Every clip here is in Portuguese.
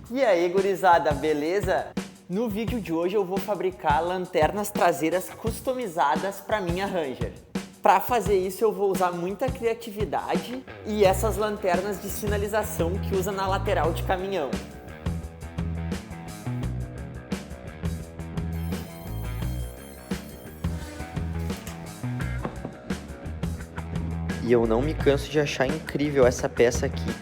E aí, gurizada, beleza? No vídeo de hoje eu vou fabricar lanternas traseiras customizadas para minha Ranger. Para fazer isso eu vou usar muita criatividade e essas lanternas de sinalização que usa na lateral de caminhão. E eu não me canso de achar incrível essa peça aqui.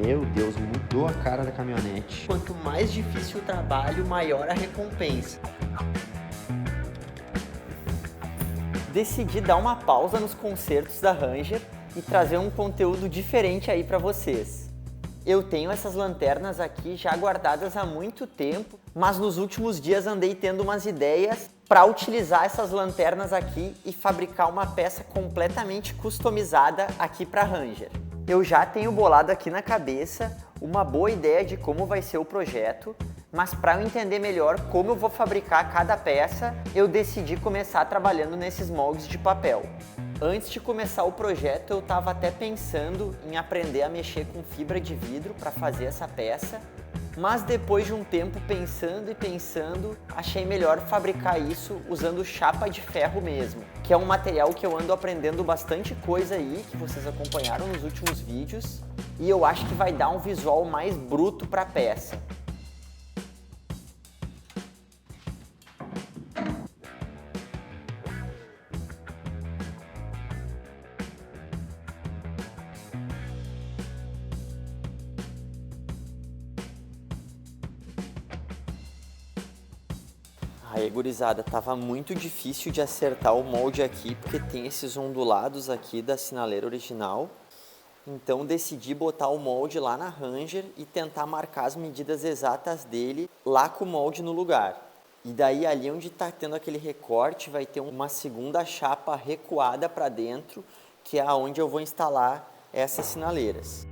Meu Deus, mudou a cara da caminhonete. Quanto mais difícil o trabalho, maior a recompensa. Decidi dar uma pausa nos concertos da Ranger e trazer um conteúdo diferente aí para vocês. Eu tenho essas lanternas aqui já guardadas há muito tempo, mas nos últimos dias andei tendo umas ideias para utilizar essas lanternas aqui e fabricar uma peça completamente customizada aqui para Ranger. Eu já tenho bolado aqui na cabeça uma boa ideia de como vai ser o projeto, mas para eu entender melhor como eu vou fabricar cada peça, eu decidi começar trabalhando nesses moldes de papel. Antes de começar o projeto, eu estava até pensando em aprender a mexer com fibra de vidro para fazer essa peça, mas depois de um tempo pensando, achei melhor fabricar isso usando chapa de ferro mesmo, que é um material que eu ando aprendendo bastante coisa aí, que vocês acompanharam nos últimos vídeos, e eu acho que vai dar um visual mais bruto para a peça. Aí, gurizada, tava muito difícil de acertar o molde aqui, porque tem esses ondulados aqui da sinaleira original. Então decidi botar o molde lá na Ranger e tentar marcar as medidas exatas dele lá com o molde no lugar. E daí ali onde tá tendo aquele recorte vai ter uma segunda chapa recuada para dentro, que é aonde eu vou instalar essas sinaleiras.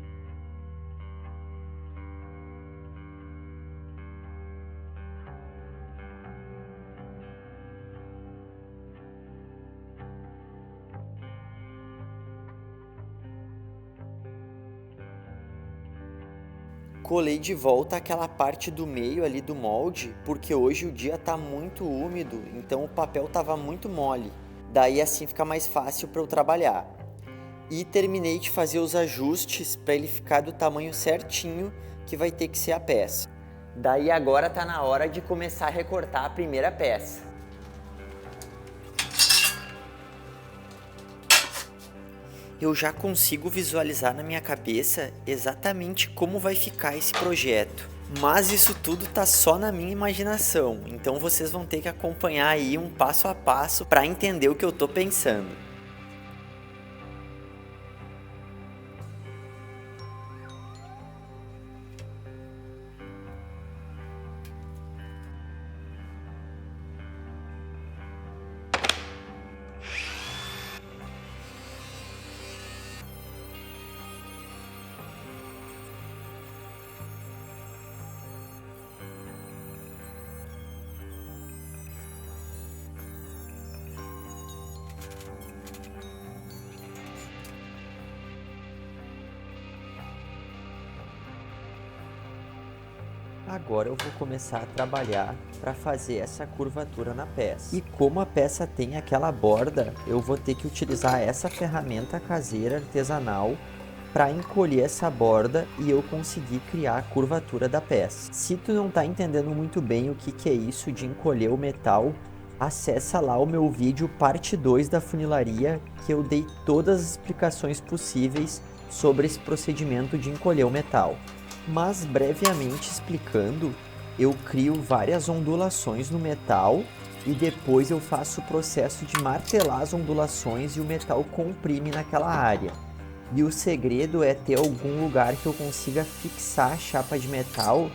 Colei de volta aquela parte do meio ali do molde, porque hoje o dia tá muito úmido, então o papel tava muito mole. Daí assim fica mais fácil para eu trabalhar. E terminei de fazer os ajustes para ele ficar do tamanho certinho que vai ter que ser a peça. Daí agora tá na hora de começar a recortar a primeira peça. Eu já consigo visualizar na minha cabeça exatamente como vai ficar esse projeto. Mas isso tudo tá só na minha imaginação, então vocês vão ter que acompanhar aí um passo a passo para entender o que eu tô pensando. Agora eu vou começar a trabalhar para fazer essa curvatura na peça. E como a peça tem aquela borda, eu vou ter que utilizar essa ferramenta caseira artesanal para encolher essa borda e eu conseguir criar a curvatura da peça. Se tu não tá entendendo muito bem o que é isso de encolher o metal, acessa lá o meu vídeo parte 2 da funilaria, que eu dei todas as explicações possíveis sobre esse procedimento de encolher o metal. Mas brevemente explicando, eu crio várias ondulações no metal e depois eu faço o processo de martelar as ondulações e o metal comprime naquela área. E o segredo é ter algum lugar que eu consiga fixar a chapa de metal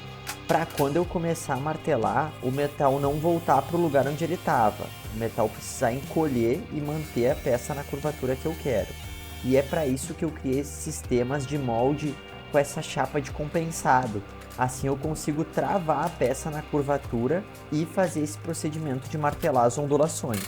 para quando eu começar a martelar, o metal não voltar para o lugar onde ele estava. O metal precisar encolher e manter a peça na curvatura que eu quero. E é para isso que eu criei esses sistemas de molde com essa chapa de compensado. Assim eu consigo travar a peça na curvatura e fazer esse procedimento de martelar as ondulações.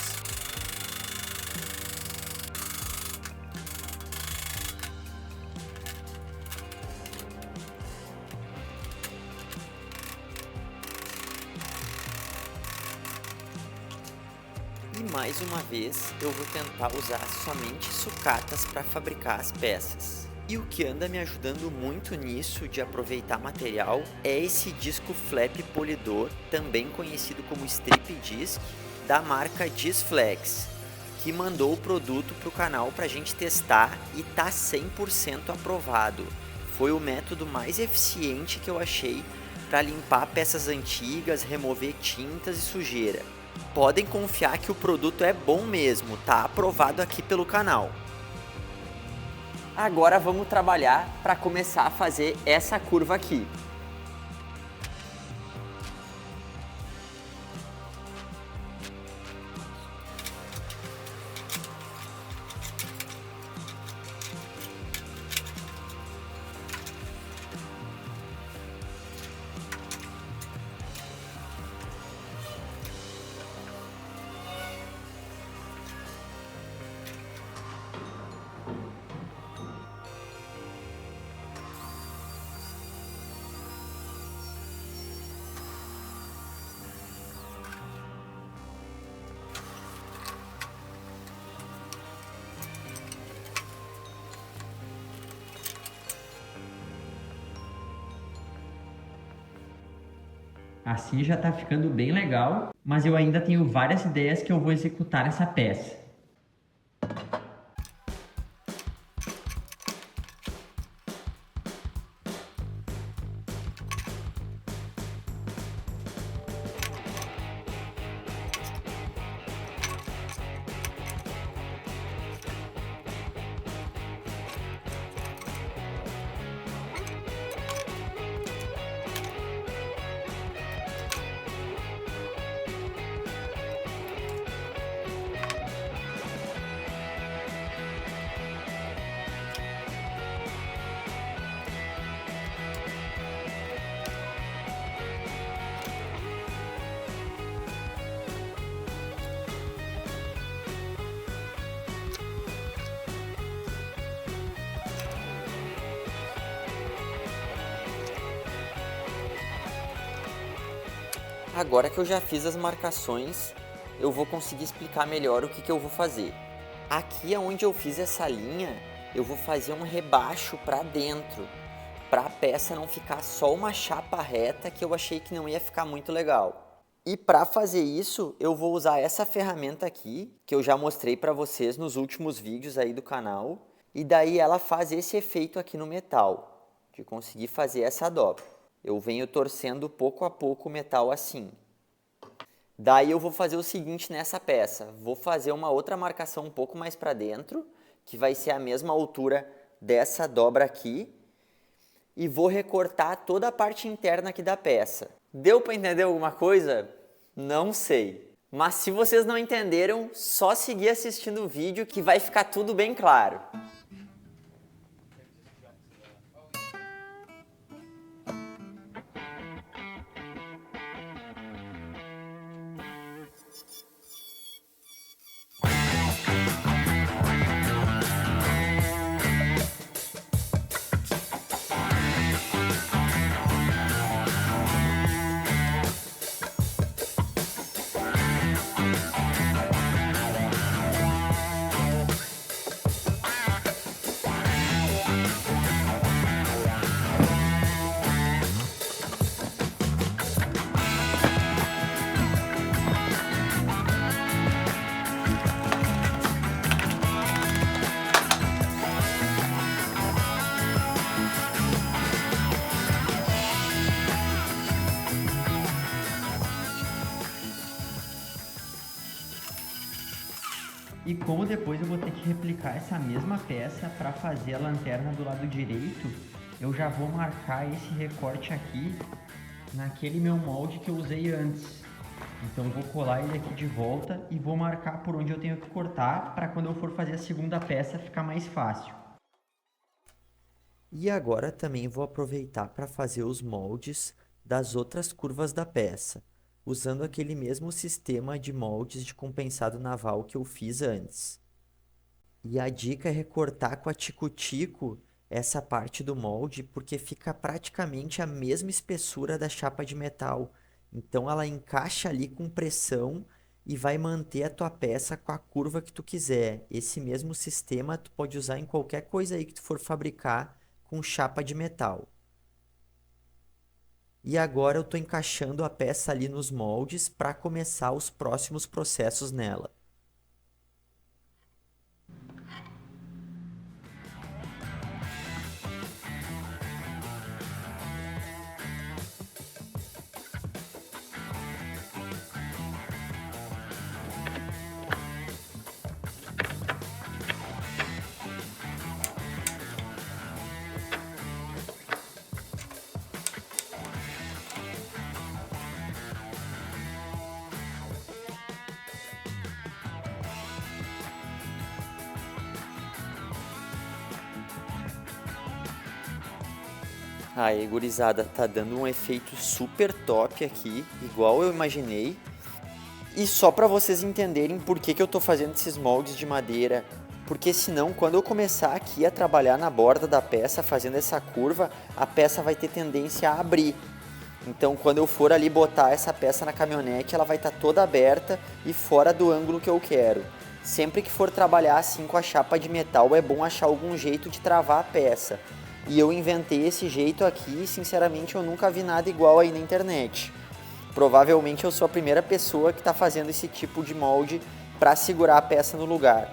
mais uma vez eu vou tentar usar somente sucatas para fabricar as peças. E o que anda me ajudando muito nisso de aproveitar material é esse disco flap polidor, também conhecido como strip disc, da marca Disflex, que mandou o produto para o canal para a gente testar e tá 100% aprovado. Foi o método mais eficiente que eu achei para limpar peças antigas, remover tintas e sujeira. Podem confiar que o produto é bom mesmo, tá aprovado aqui pelo canal. Agora vamos trabalhar para começar a fazer essa curva aqui. Assim já está ficando bem legal, mas eu ainda tenho várias ideias que eu vou executar essa peça. Agora que eu já fiz as marcações, eu vou conseguir explicar melhor o que eu vou fazer. Aqui onde eu fiz essa linha, eu vou fazer um rebaixo para dentro, para a peça não ficar só uma chapa reta que eu achei que não ia ficar muito legal. E para fazer isso, eu vou usar essa ferramenta aqui, que eu já mostrei para vocês nos últimos vídeos aí do canal, e daí ela faz esse efeito aqui no metal, de conseguir fazer essa dobra. Eu venho torcendo pouco a pouco o metal assim. Daí eu vou fazer o seguinte nessa peça. Vou fazer uma outra marcação um pouco mais para dentro, que vai ser a mesma altura dessa dobra aqui. E vou recortar toda a parte interna aqui da peça. Deu para entender alguma coisa? Não sei. Mas se vocês não entenderam, só seguir assistindo o vídeo que vai ficar tudo bem claro. E como depois eu vou ter que replicar essa mesma peça para fazer a lanterna do lado direito, eu já vou marcar esse recorte aqui naquele meu molde que eu usei antes. Então eu vou colar ele aqui de volta e vou marcar por onde eu tenho que cortar para quando eu for fazer a segunda peça ficar mais fácil. E agora também vou aproveitar para fazer os moldes das outras curvas da peça, usando aquele mesmo sistema de moldes de compensado naval que eu fiz antes. E a dica é recortar com a tico-tico essa parte do molde, porque fica praticamente a mesma espessura da chapa de metal. Então ela encaixa ali com pressão e vai manter a tua peça com a curva que tu quiser. Esse mesmo sistema tu pode usar em qualquer coisa aí que tu for fabricar com chapa de metal. E agora eu estou encaixando a peça ali nos moldes para começar os próximos processos nela. Aí, gurizada, tá dando um efeito super top aqui, igual eu imaginei. E só para vocês entenderem por que eu tô fazendo esses moldes de madeira, porque senão quando eu começar aqui a trabalhar na borda da peça, fazendo essa curva, a peça vai ter tendência a abrir. Então quando eu for ali botar essa peça na caminhonete, ela vai estar toda aberta e fora do ângulo que eu quero. Sempre que for trabalhar assim com a chapa de metal, é bom achar algum jeito de travar a peça. E eu inventei esse jeito aqui e sinceramente eu nunca vi nada igual aí na internet. Provavelmente eu sou a primeira pessoa que está fazendo esse tipo de molde para segurar a peça no lugar.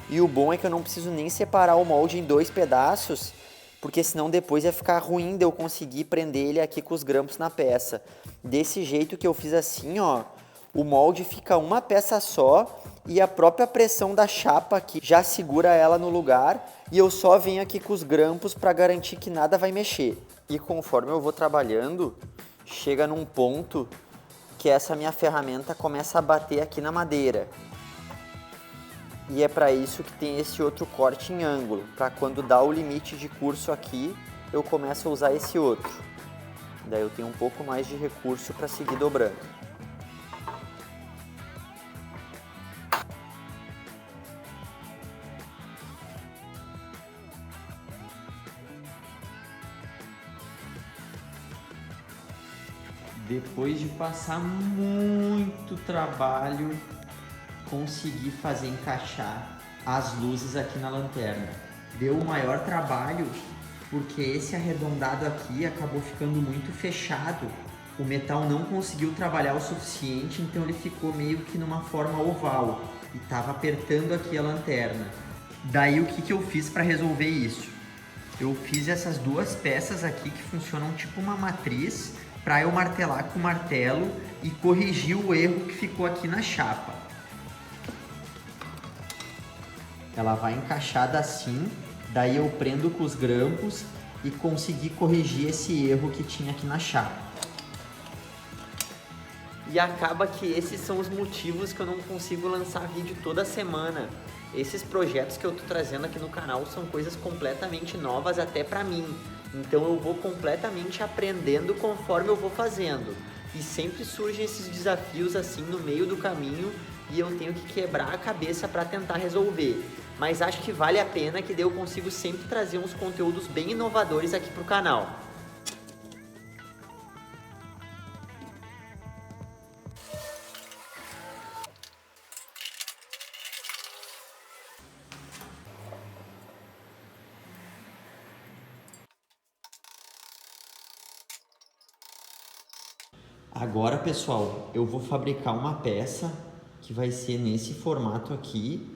E o bom é que eu não preciso nem separar o molde em 2 pedaços, porque senão depois ia ficar ruim de eu conseguir prender ele aqui com os grampos na peça. Desse jeito que eu fiz assim, ó, o molde fica uma peça só e a própria pressão da chapa aqui já segura ela no lugar e eu só venho aqui com os grampos para garantir que nada vai mexer. E conforme eu vou trabalhando, chega num ponto que essa minha ferramenta começa a bater aqui na madeira. E é para isso que tem esse outro corte em ângulo, para quando dá o limite de curso aqui, eu começo a usar esse outro. Daí eu tenho um pouco mais de recurso para seguir dobrando. Depois de passar muito trabalho, consegui fazer encaixar as luzes aqui na lanterna. Deu o maior trabalho porque esse arredondado aqui acabou ficando muito fechado. O metal não conseguiu trabalhar o suficiente, então ele ficou meio que numa forma oval e estava apertando aqui a lanterna. Daí o que eu fiz para resolver isso? Eu fiz essas 2 peças aqui que funcionam tipo uma matriz para eu martelar com o martelo e corrigir o erro que ficou aqui na chapa. Ela vai encaixada assim, daí eu prendo com os grampos e consegui corrigir esse erro que tinha aqui na chapa. E acaba que esses são os motivos que eu não consigo lançar vídeo toda semana. Esses projetos que eu tô trazendo aqui no canal são coisas completamente novas até pra mim. Então eu vou completamente aprendendo conforme eu vou fazendo. E sempre surgem esses desafios assim no meio do caminho e eu tenho que quebrar a cabeça para tentar resolver. Mas acho que vale a pena, que daí eu consigo sempre trazer uns conteúdos bem inovadores aqui pro canal. Agora, pessoal, eu vou fabricar uma peça que vai ser nesse formato aqui,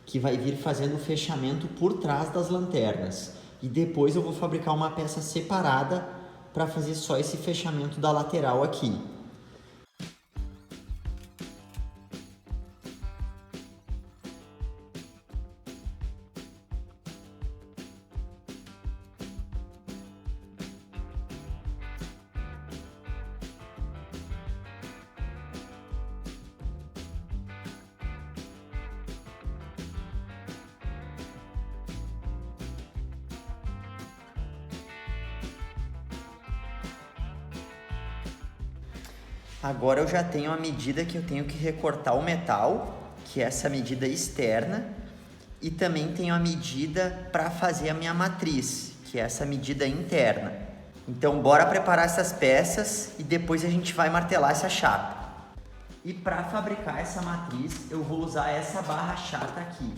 que vai vir fazendo o fechamento por trás das lanternas. E depois eu vou fabricar uma peça separada para fazer só esse fechamento da lateral aqui. Agora eu já tenho a medida que eu tenho que recortar o metal, que é essa medida externa, e também tenho a medida para fazer a minha matriz, que é essa medida interna. Então bora preparar essas peças e depois a gente vai martelar essa chapa. E para fabricar essa matriz, eu vou usar essa barra chata aqui.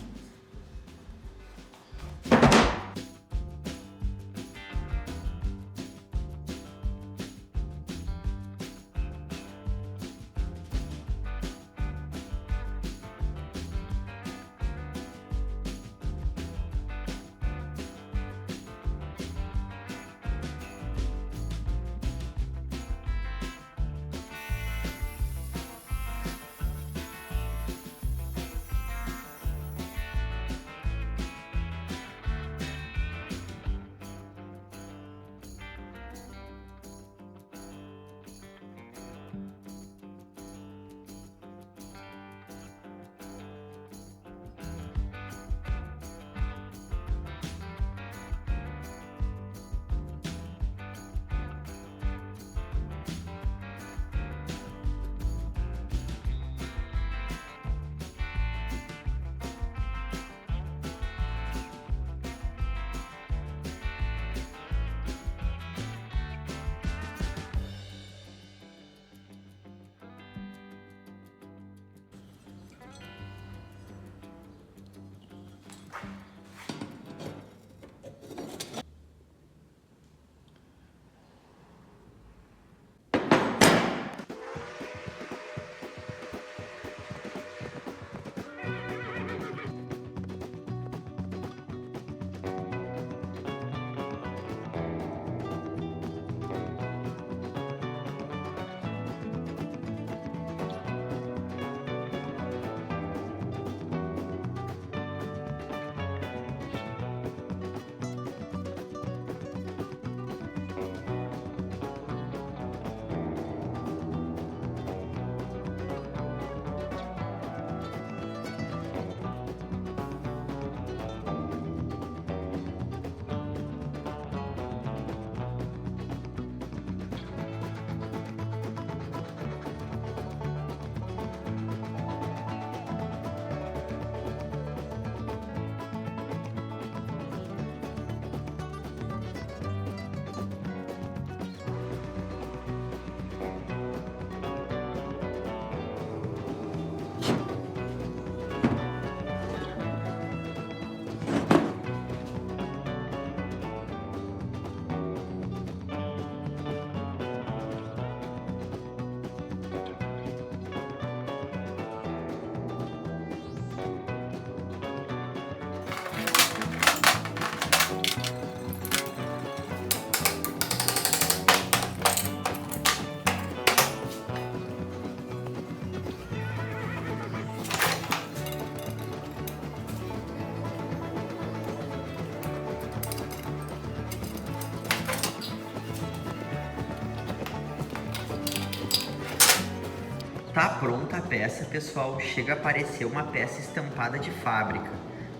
Tá pronta a peça, pessoal. Chega a parecer uma peça estampada de fábrica.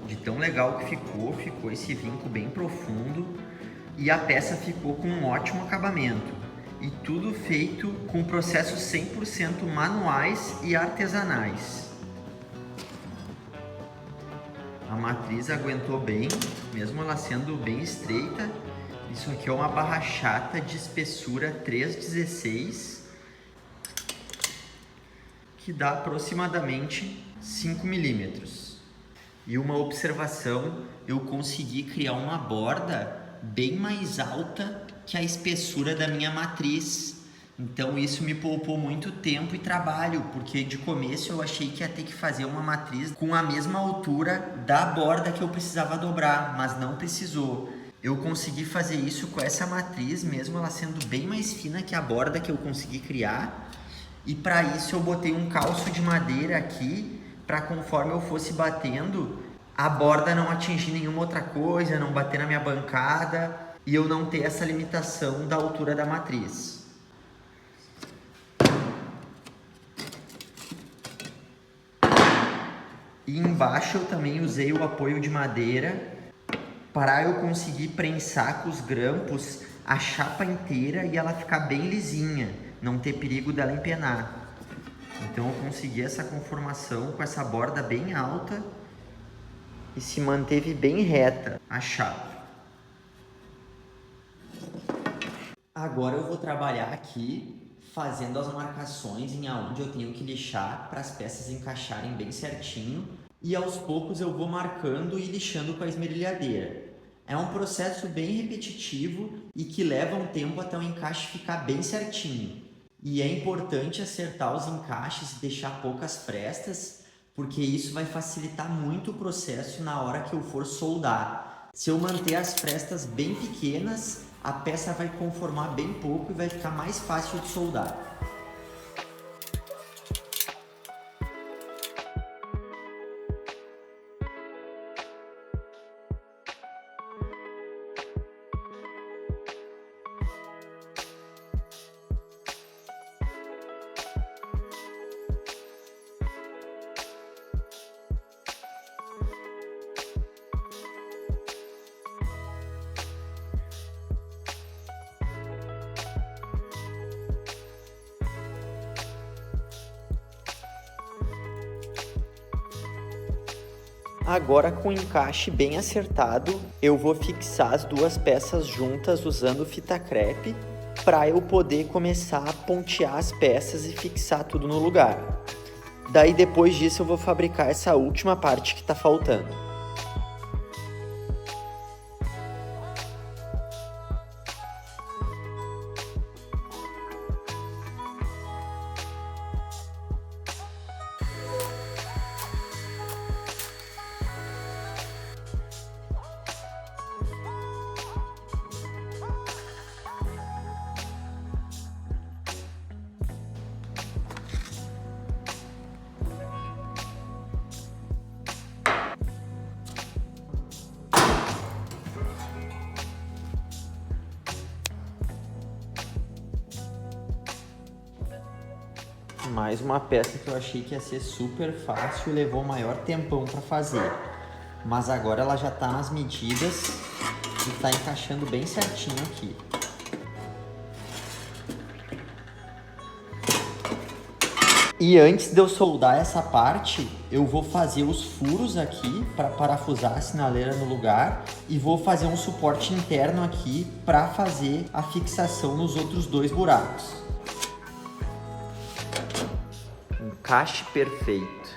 De tão legal que ficou esse vinco bem profundo e a peça ficou com um ótimo acabamento. E tudo feito com processos 100% manuais e artesanais. A matriz aguentou bem, mesmo ela sendo bem estreita. Isso aqui é uma barra chata de espessura 3,16, que dá aproximadamente 5 milímetros. E uma observação, eu consegui criar uma borda bem mais alta que a espessura da minha matriz. Então isso me poupou muito tempo e trabalho, porque de começo eu achei que ia ter que fazer uma matriz com a mesma altura da borda que eu precisava dobrar, mas não precisou. Eu consegui fazer isso com essa matriz, mesmo ela sendo bem mais fina que a borda que eu consegui criar. E para isso eu botei um calço de madeira aqui, para conforme eu fosse batendo, a borda não atingir nenhuma outra coisa, não bater na minha bancada e eu não ter essa limitação da altura da matriz. E embaixo eu também usei o apoio de madeira para eu conseguir prensar com os grampos a chapa inteira e ela ficar bem lisinha, não ter perigo dela empenar. Então eu consegui essa conformação com essa borda bem alta e se manteve bem reta a chapa. Agora eu vou trabalhar aqui fazendo as marcações em aonde eu tenho que lixar para as peças encaixarem bem certinho. E aos poucos eu vou marcando e lixando com a esmerilhadeira. É um processo bem repetitivo e que leva um tempo até o encaixe ficar bem certinho. E é importante acertar os encaixes e deixar poucas frestas, porque isso vai facilitar muito o processo na hora que eu for soldar. Se eu manter as frestas bem pequenas, a peça vai conformar bem pouco e vai ficar mais fácil de soldar. Agora, com o encaixe bem acertado, eu vou fixar as duas peças juntas usando fita crepe para eu poder começar a pontear as peças e fixar tudo no lugar. Daí, depois disso, eu vou fabricar essa última parte que está faltando. Mais uma peça que eu achei que ia ser super fácil e levou o maior tempão para fazer. Mas agora ela já está nas medidas e está encaixando bem certinho aqui. E antes de eu soldar essa parte, eu vou fazer os furos aqui para parafusar a sinaleira no lugar e vou fazer um suporte interno aqui para fazer a fixação nos outros dois buracos. Encaixe perfeito.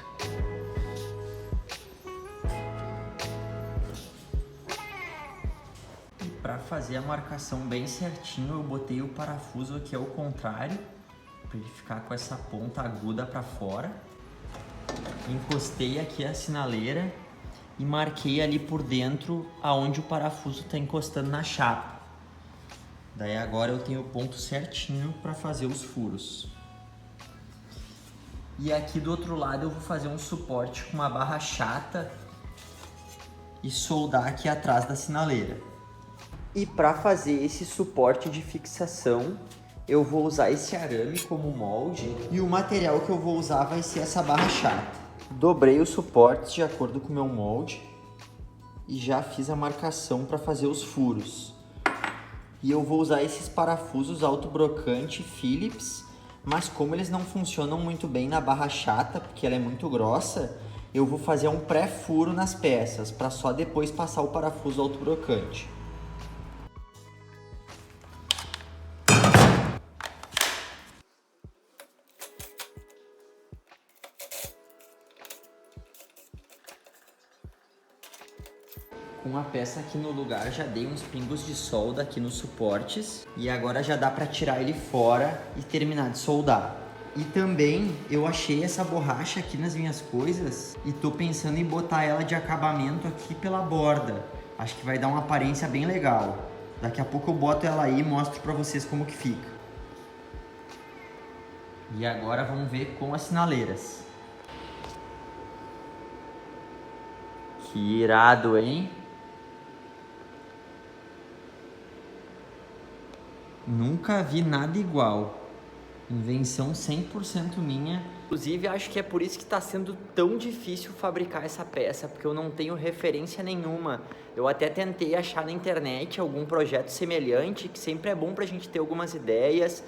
E para fazer a marcação bem certinho, eu botei o parafuso aqui ao contrário, para ele ficar com essa ponta aguda para fora. Encostei aqui a sinaleira e marquei ali por dentro aonde o parafuso está encostando na chapa. Daí agora eu tenho o ponto certinho para fazer os furos. E aqui do outro lado eu vou fazer um suporte com uma barra chata e soldar aqui atrás da sinaleira. E para fazer esse suporte de fixação, eu vou usar esse arame como molde e o material que eu vou usar vai ser essa barra chata. Dobrei os suportes de acordo com o meu molde e já fiz a marcação para fazer os furos. E eu vou usar esses parafusos autobrocante Phillips, mas como eles não funcionam muito bem na barra chata, porque ela é muito grossa, eu vou fazer um pré-furo nas peças, para só depois passar o parafuso autobrocante. Com a peça aqui no lugar, já dei uns pingos de solda aqui nos suportes e agora já dá para tirar ele fora e terminar de soldar. E também eu achei essa borracha aqui nas minhas coisas e tô pensando em botar ela de acabamento aqui pela borda. Acho que vai dar uma aparência bem legal. Daqui a pouco eu boto ela aí e mostro para vocês como que fica. E agora vamos ver com as sinaleiras. Que irado, hein? Nunca vi nada igual. Invenção 100% minha. Inclusive, acho que é por isso que está sendo tão difícil fabricar essa peça, porque eu não tenho referência nenhuma. Eu até tentei achar na internet algum projeto semelhante, que sempre é bom para a gente ter algumas ideias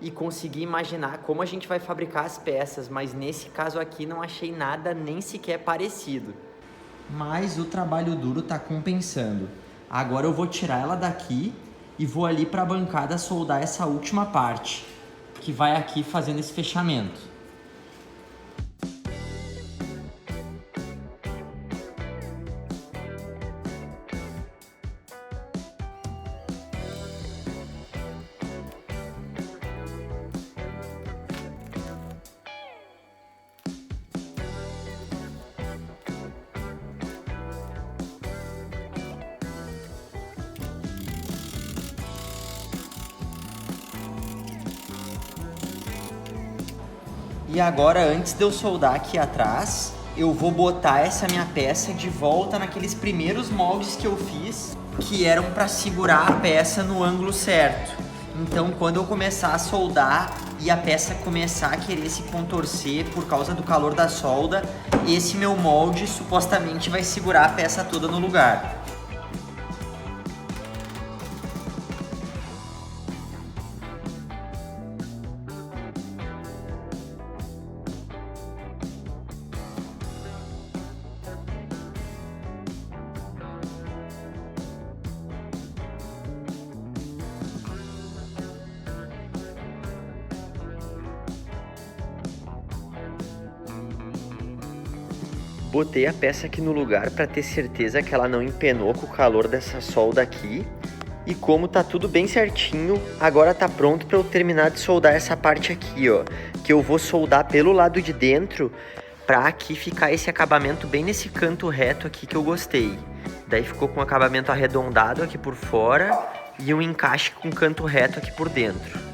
e conseguir imaginar como a gente vai fabricar as peças, mas nesse caso aqui não achei nada nem sequer parecido. Mas o trabalho duro está compensando. Agora eu vou tirar ela daqui e vou ali para a bancada soldar essa última parte. que vai aqui fazendo esse fechamento. E agora, antes de eu soldar aqui atrás, eu vou botar essa minha peça de volta naqueles primeiros moldes que eu fiz, que eram para segurar a peça no ângulo certo. Então, quando eu começar a soldar e a peça começar a querer se contorcer por causa do calor da solda, esse meu molde supostamente vai segurar a peça toda no lugar. Botei a peça aqui no lugar para ter certeza que ela não empenou com o calor dessa solda aqui. E como tá tudo bem certinho, agora tá pronto para eu terminar de soldar essa parte aqui, ó. Que eu vou soldar pelo lado de dentro para aqui ficar esse acabamento bem nesse canto reto aqui que eu gostei. Daí ficou com um acabamento arredondado aqui por fora e um encaixe com canto reto aqui por dentro.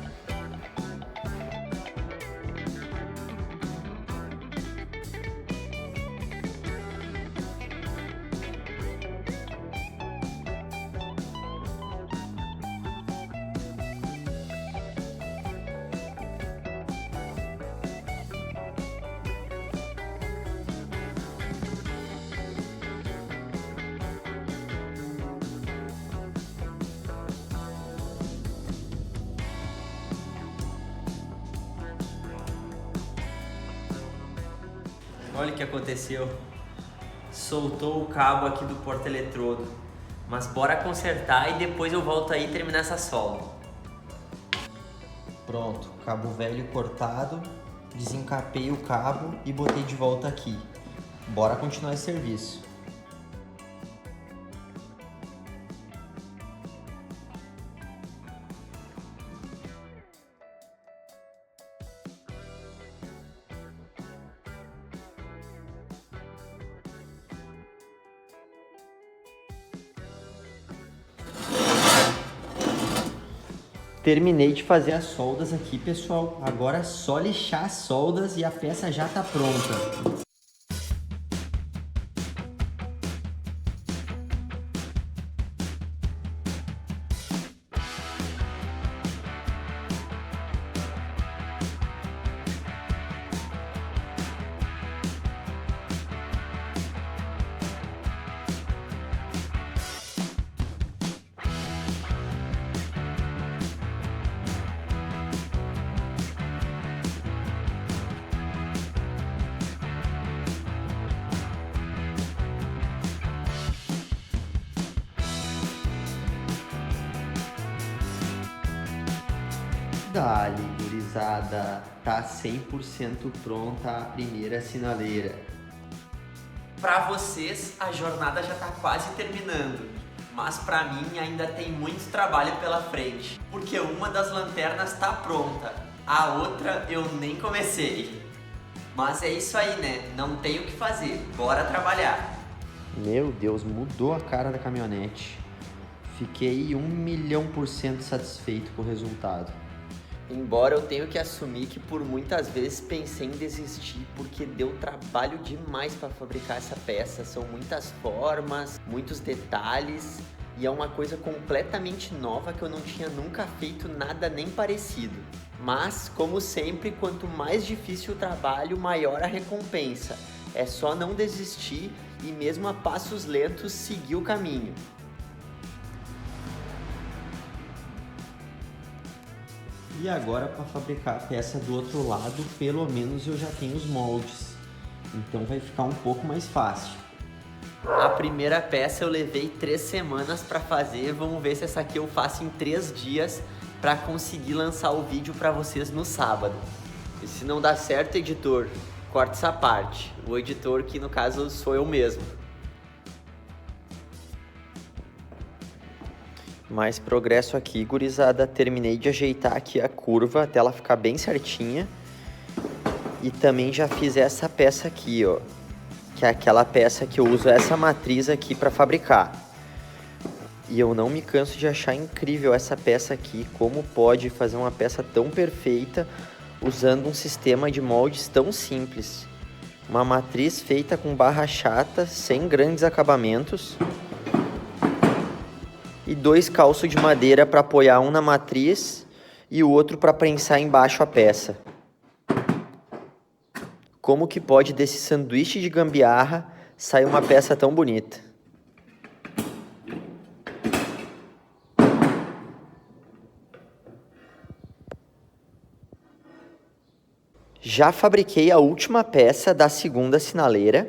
Olha o que aconteceu. Soltou o cabo aqui do porta-eletrodo. Mas bora consertar e depois eu volto aí e terminar essa solda. Pronto, cabo velho cortado. Desencapei o cabo e botei de volta aqui. Bora continuar esse serviço. Terminei de fazer as soldas aqui, pessoal. Agora é só lixar as soldas e a peça já tá pronta. Dali, gurizada, tá 100% pronta a primeira sinaleira. Para vocês, a jornada já tá quase terminando, mas para mim ainda tem muito trabalho pela frente, porque uma das lanternas tá pronta, a outra eu nem comecei. Mas é isso aí, né? Não tem o que fazer, bora trabalhar. Meu Deus, mudou a cara da caminhonete. Fiquei 1.000.000% satisfeito com o resultado. Embora eu tenha que assumir que por muitas vezes pensei em desistir porque deu trabalho demais para fabricar essa peça. São muitas formas, muitos detalhes e é uma coisa completamente nova que eu não tinha nunca feito nada nem parecido. Mas, como sempre, quanto mais difícil o trabalho, maior a recompensa. É só não desistir e mesmo a passos lentos seguir o caminho. E agora, para fabricar a peça do outro lado, pelo menos eu já tenho os moldes, então vai ficar um pouco mais fácil. A primeira peça eu levei 3 semanas para fazer, vamos ver se essa aqui eu faço em 3 dias para conseguir lançar o vídeo para vocês no sábado. E se não dá certo, editor, corta essa parte. O editor, que no caso sou eu mesmo. Mais progresso aqui, gurizada. Terminei de ajeitar aqui a curva até ela ficar bem certinha. E também já fiz essa peça aqui, ó. Que é aquela peça que eu uso essa matriz aqui para fabricar. E eu não me canso de achar incrível essa peça aqui. Como pode fazer uma peça tão perfeita usando um sistema de moldes tão simples. Uma matriz feita com barra chata, sem grandes acabamentos. E 2 calços de madeira para apoiar um na matriz e o outro para prensar embaixo a peça. Como que pode desse sanduíche de gambiarra sair uma peça tão bonita? Já fabriquei a última peça da segunda sinaleira.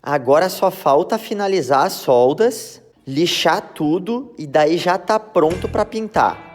Agora só falta finalizar as soldas, lixar tudo e daí já tá pronto para pintar.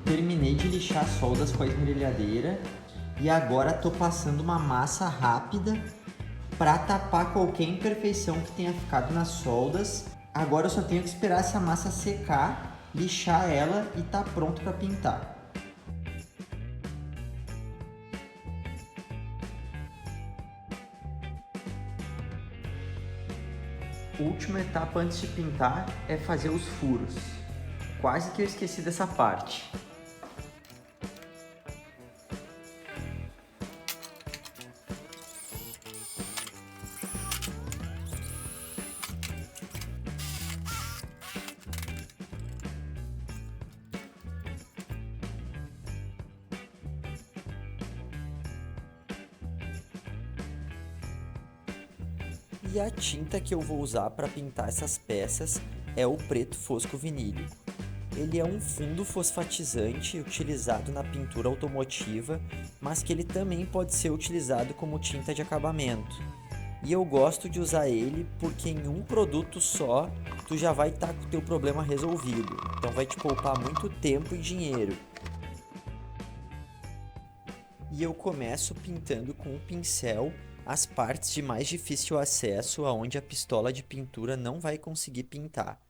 Terminei de lixar as soldas com a esmerilhadeira e agora tô passando uma massa rápida para tapar qualquer imperfeição que tenha ficado nas soldas. Agora eu só tenho que esperar essa massa secar, lixar ela e tá pronto para pintar. Última etapa antes de pintar é fazer os furos. Quase que eu esqueci dessa parte. E a tinta que eu vou usar para pintar essas peças é o preto fosco vinílico. Ele é um fundo fosfatizante utilizado na pintura automotiva, mas que ele também pode ser utilizado como tinta de acabamento. E eu gosto de usar ele porque em um produto só tu já vai estar com o teu problema resolvido. Então vai te poupar muito tempo e dinheiro. E eu começo pintando com o pincel as partes de mais difícil acesso, aonde a pistola de pintura não vai conseguir pintar.